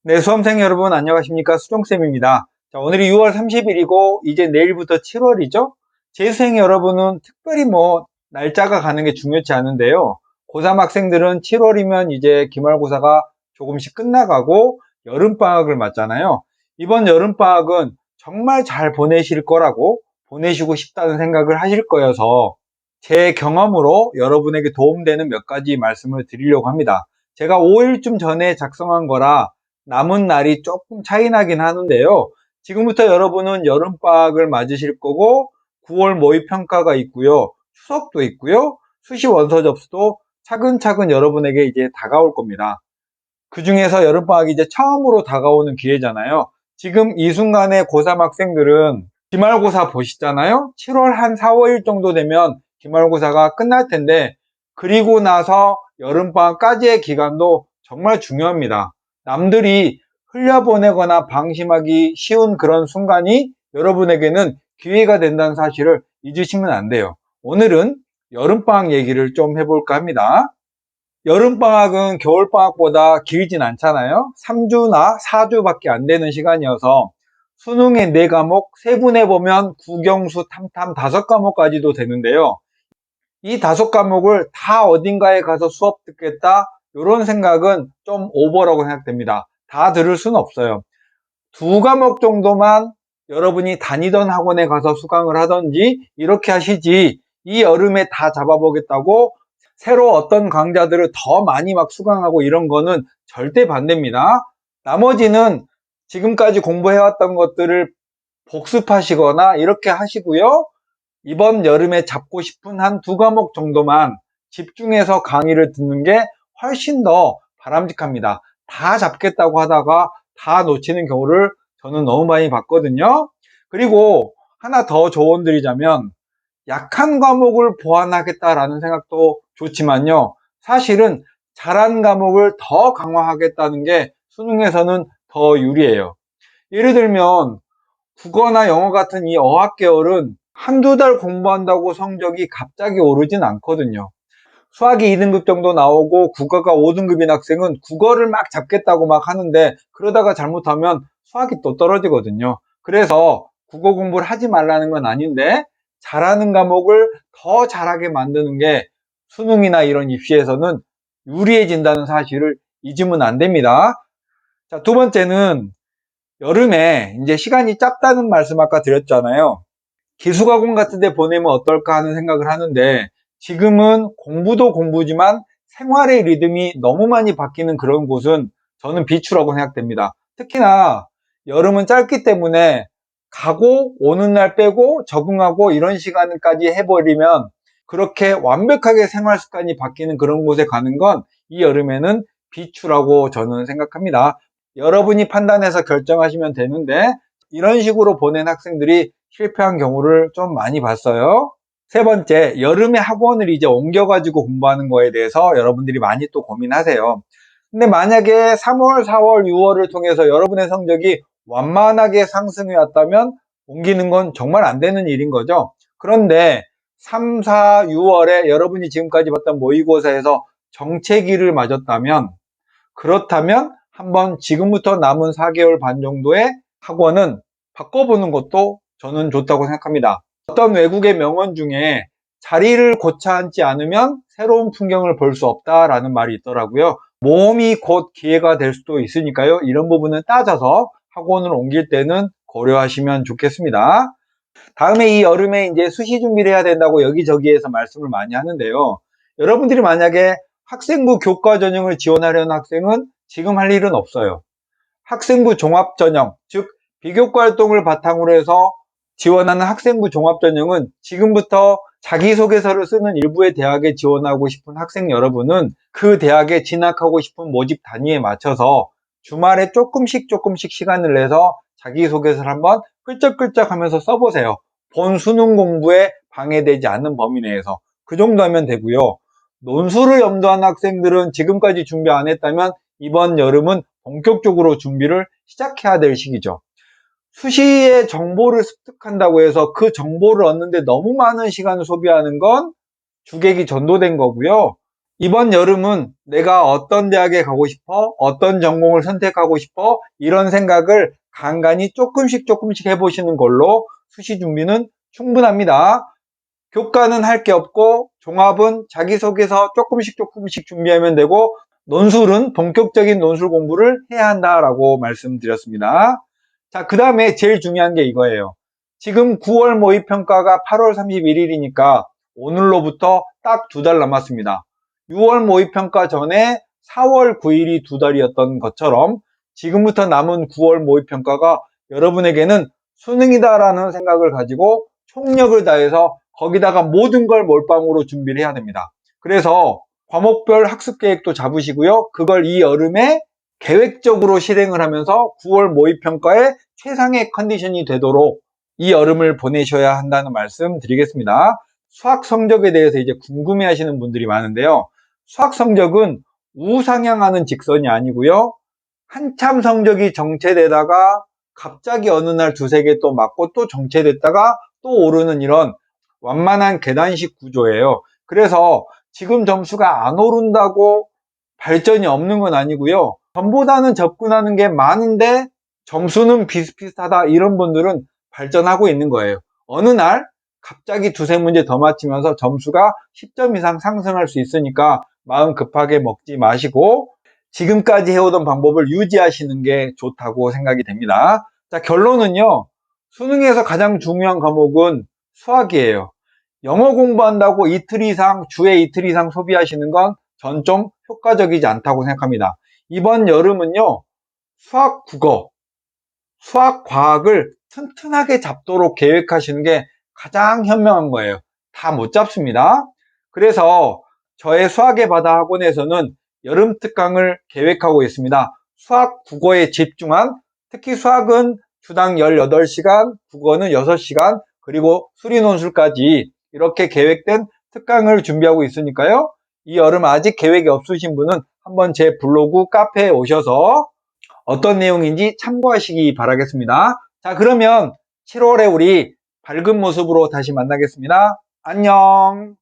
네, 수험생 여러분 안녕하십니까? 수종쌤입니다. 자, 오늘이 6월 30일이고 이제 내일부터 7월이죠? 재수생 여러분은 특별히 날짜가 가는 게 중요치 않은데요. 고3 학생들은 7월이면 이제 기말고사가 조금씩 끝나가고 여름방학을 맞잖아요. 이번 여름방학은 정말 잘 보내실 거라고 보내시고 싶다는 생각을 하실 거여서 제 경험으로 여러분에게 도움되는 몇 가지 말씀을 드리려고 합니다. 제가 5일쯤 전에 작성한 거라 남은 날이 조금 차이 나긴 하는데요. 지금부터 여러분은 여름방학을 맞으실 거고 9월 모의평가가 있고요. 추석도 있고요. 수시 원서 접수도 차근차근 여러분에게 이제 다가올 겁니다. 그 중에서 여름방학이 이제 처음으로 다가오는 기회잖아요. 지금 이 순간에 고3 학생들은 기말고사 보시잖아요. 7월 한 4, 5일 정도 되면 기말고사가 끝날 텐데 그리고 나서 여름방학까지의 기간도 정말 중요합니다. 남들이 흘려보내거나 방심하기 쉬운 그런 순간이 여러분에게는 기회가 된다는 사실을 잊으시면 안 돼요. 오늘은 여름방학 얘기를 좀 해볼까 합니다. 여름방학은 겨울방학보다 길진 않잖아요. 3주나 4주밖에 안 되는 시간이어서 수능의 4과목, 세분해보면 국영수, 탐탐 5과목까지도 되는데요. 이 5과목을 다 어딘가에 가서 수업 듣겠다, 이런 생각은 좀 오버라고 생각됩니다. 다 들을 수는 없어요. 2과목 정도만 여러분이 다니던 학원에 가서 수강을 하던지 이렇게 하시지, 이 여름에 다 잡아보겠다고 새로 어떤 강좌들을 더 많이 막 수강하고 이런 거는 절대 반대입니다. 나머지는 지금까지 공부해왔던 것들을 복습하시거나 이렇게 하시고요. 이번 여름에 잡고 싶은 한 2과목 정도만 집중해서 강의를 듣는 게 훨씬 더 바람직합니다. 다 잡겠다고 하다가 다 놓치는 경우를 저는 너무 많이 봤거든요. 그리고 하나 더 조언 드리자면, 약한 과목을 보완하겠다라는 생각도 좋지만요. 사실은 잘한 과목을 더 강화하겠다는 게 수능에서는 더 유리해요. 예를 들면 국어나 영어 같은 이 어학 계열은 한두 달 공부한다고 성적이 갑자기 오르진 않거든요. 수학이 2등급 정도 나오고 국어가 5등급인 학생은 국어를 막 잡겠다고 막 하는데 그러다가 잘못하면 수학이 또 떨어지거든요. 그래서 국어 공부를 하지 말라는 건 아닌데 잘하는 과목을 더 잘하게 만드는 게 수능이나 이런 입시에서는 유리해진다는 사실을 잊으면 안 됩니다. 자, 두 번째는 여름에 이제 시간이 짧다는 말씀 아까 드렸잖아요. 기숙학원 같은 데 보내면 어떨까 하는 생각을 하는데, 지금은 공부도 공부지만 생활의 리듬이 너무 많이 바뀌는 그런 곳은 저는 비추라고 생각됩니다. 특히나 여름은 짧기 때문에 가고 오는 날 빼고 적응하고 이런 시간까지 해버리면 그렇게 완벽하게 생활 습관이 바뀌는 그런 곳에 가는 건 이 여름에는 비추라고 저는 생각합니다. 여러분이 판단해서 결정하시면 되는데 이런 식으로 보낸 학생들이 실패한 경우를 좀 많이 봤어요. 세 번째, 여름에 학원을 이제 옮겨가지고 공부하는 거에 대해서 여러분들이 많이 또 고민하세요. 근데 만약에 3월, 4월, 6월을 통해서 여러분의 성적이 완만하게 상승해 왔다면 옮기는 건 정말 안 되는 일인 거죠. 그런데 3, 4, 6월에 여러분이 지금까지 봤던 모의고사에서 정체기를 맞았다면, 그렇다면 한번 지금부터 남은 4개월 반 정도의 학원은 바꿔보는 것도 저는 좋다고 생각합니다. 어떤 외국의 명언 중에 자리를 고쳐 앉지 않으면 새로운 풍경을 볼 수 없다라는 말이 있더라고요. 모험이 곧 기회가 될 수도 있으니까요. 이런 부분은 따져서 학원을 옮길 때는 고려하시면 좋겠습니다. 다음에 이 여름에 이제 수시 준비를 해야 된다고 여기저기에서 말씀을 많이 하는데요. 여러분들이 만약에 학생부 교과 전형을 지원하려는 학생은 지금 할 일은 없어요. 학생부 종합전형, 즉 비교과 활동을 바탕으로 해서 지원하는 학생부 종합전형은 지금부터 자기소개서를 쓰는 일부의 대학에 지원하고 싶은 학생 여러분은 그 대학에 진학하고 싶은 모집 단위에 맞춰서 주말에 조금씩 시간을 내서 자기소개서를 한번 끌적끌적 하면서 써보세요. 본 수능 공부에 방해되지 않는 범위 내에서. 그 정도 하면 되고요. 논술을 염두한 학생들은 지금까지 준비 안 했다면 이번 여름은 본격적으로 준비를 시작해야 될 시기죠. 수시의 정보를 습득한다고 해서 그 정보를 얻는데 너무 많은 시간을 소비하는 건 주객이 전도된 거고요. 이번 여름은 내가 어떤 대학에 가고 싶어? 어떤 전공을 선택하고 싶어? 이런 생각을 간간히 조금씩 해보시는 걸로 수시 준비는 충분합니다. 교과는 할 게 없고 종합은 자기소개서 조금씩 준비하면 되고 논술은 본격적인 논술 공부를 해야 한다라고 말씀드렸습니다. 자, 그 다음에 제일 중요한 게 이거예요. 지금 9월 모의평가가 8월 31일이니까 오늘로부터 딱 2달 남았습니다. 6월 모의평가 전에 4월 9일이 2달이었던 것처럼 지금부터 남은 9월 모의평가가 여러분에게는 수능이다라는 생각을 가지고 총력을 다해서 거기다가 모든 걸 몰빵으로 준비를 해야 됩니다. 그래서 과목별 학습 계획도 잡으시고요. 그걸 이 여름에 계획적으로 실행을 하면서 9월 모의평가에 최상의 컨디션이 되도록 이 여름을 보내셔야 한다는 말씀 드리겠습니다. 수학 성적에 대해서 이제 궁금해 하시는 분들이 많은데요. 수학 성적은 우상향하는 직선이 아니고요. 한참 성적이 정체되다가 갑자기 어느 날 두세 개 또 맞고 또 정체됐다가 또 오르는 이런 완만한 계단식 구조예요. 그래서 지금 점수가 안 오른다고 발전이 없는 건 아니고요. 전보다는 접근하는 게 많은데 점수는 비슷비슷하다 이런 분들은 발전하고 있는 거예요. 어느 날 갑자기 두세 문제 더 맞히면서 점수가 10점 이상 상승할 수 있으니까 마음 급하게 먹지 마시고 지금까지 해오던 방법을 유지하시는 게 좋다고 생각이 됩니다. 자, 결론은요. 수능에서 가장 중요한 과목은 수학이에요. 영어 공부한다고 주에 이틀 이상 소비하시는 건 전 좀 효과적이지 않다고 생각합니다. 이번 여름은요, 수학, 국어, 수학, 과학을 튼튼하게 잡도록 계획하시는 게 가장 현명한 거예요. 다 못 잡습니다. 그래서 저의 수학의 바다 학원에서는 여름 특강을 계획하고 있습니다. 수학, 국어에 집중한, 특히 수학은 주당 18시간, 국어는 6시간, 그리고 수리논술까지 이렇게 계획된 특강을 준비하고 있으니까요. 이 여름 아직 계획이 없으신 분은 한번 제 블로그 카페에 오셔서 어떤 내용인지 참고하시기 바라겠습니다. 자, 그러면 7월에 우리 밝은 모습으로 다시 만나겠습니다. 안녕.